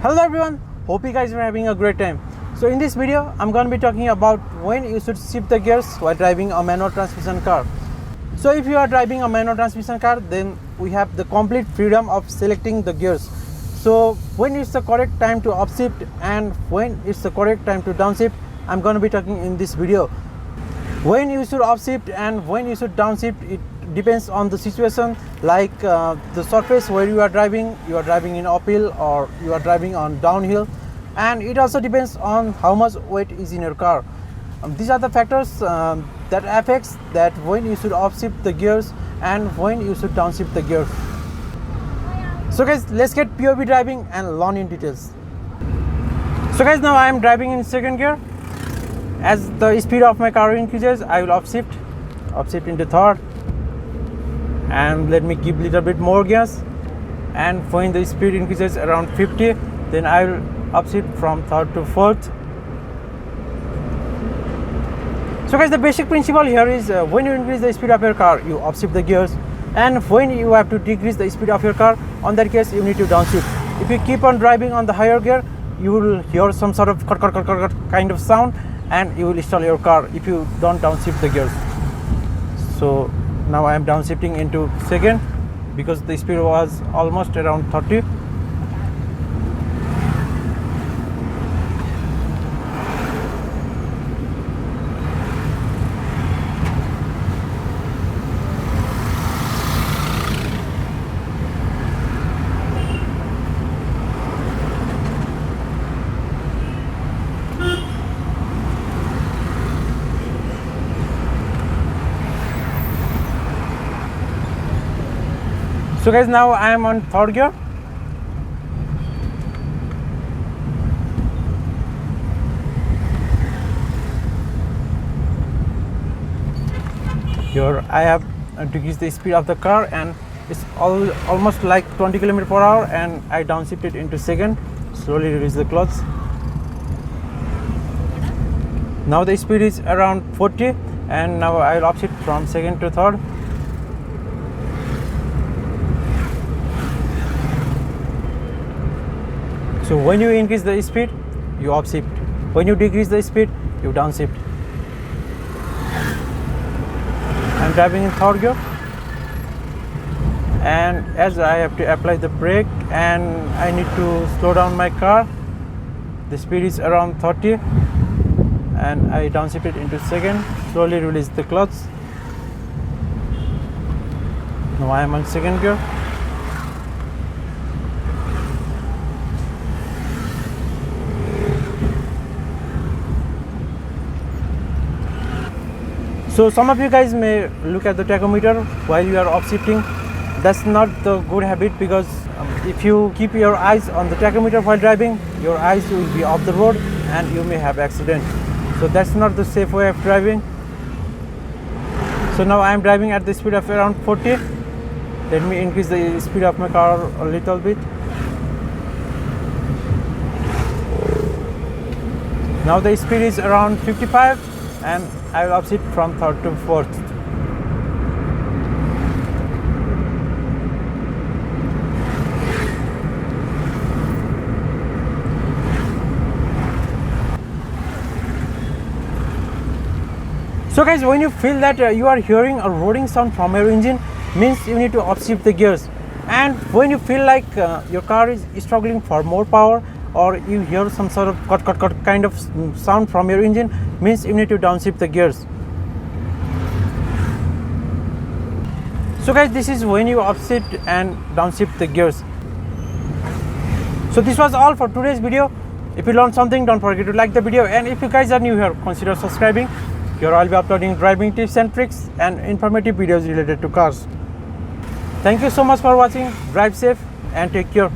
Hello everyone, hope you guys are having a great time. So in this video I'm going to be talking about when you should shift the gears while driving a manual transmission car. So if you are driving a manual transmission car, then we have the complete freedom of selecting the gears. So when is the correct time to upshift and when is the correct time to downshift, I'm going to be talking in this video. When you should upshift and when you should downshift, it depends on the situation, like the surface where you are driving in uphill or you are driving on downhill, and it also depends on how much weight is in your car. These are the factors that affects that when you should upshift the gears and when you should downshift the gears. So guys, let's get POV driving and learn in details. So guys, now I am driving in second gear. As the speed of my car increases, I will upshift into third, and let me give little bit more gas, and when the speed increases around 50, then I will upshift from third to fourth. So guys, the basic principle here is when you increase the speed of your car, you upshift the gears, and when you have to decrease the speed of your car, on that case you need to downshift. If you keep on driving on the higher gear, you will hear some sort of kind of sound and you will stall your car if you don't downshift the gears. So now I am downshifting into second because the speed was almost around 30. So guys, now I am on third gear. Here I have decreased the speed of the car and it's almost like 20 km/h, and I downshifted into second, slowly release the clutch. Now the speed is around 40, and now I will upshift from second to third. So when you increase the speed, you upshift. When you decrease the speed, you downshift. I'm driving in third gear, and as I have to apply the brake and I need to slow down my car, the speed is around 30, and I downshifted into second, slowly release the clutch. Now I am on second gear. So some of you guys may look at the tachometer while you are upshifting. That's not the good habit, because if you keep your eyes on the tachometer while driving, your eyes will be off the road and you may have accident. So that's not the safe way of driving. So now I am driving at the speed of around 40. Let me increase the speed of my car a little bit. Now the speed is around 55, and I will upshift from third to fourth. So guys, when you feel that you are hearing a roaring sound from your engine, means you need to upshift the gears. And when you feel like your car is struggling for more power, or you hear some sort of cut kind of sound from your engine, means you need to downshift the gears. So guys, this is when you upshift and downshift the gears. So this was all for today's video. If you learned something, don't forget to like the video, and if you guys are new here, consider subscribing. Here I'll be uploading driving tips and tricks and informative videos related to cars. Thank you so much for watching. Drive safe and take care.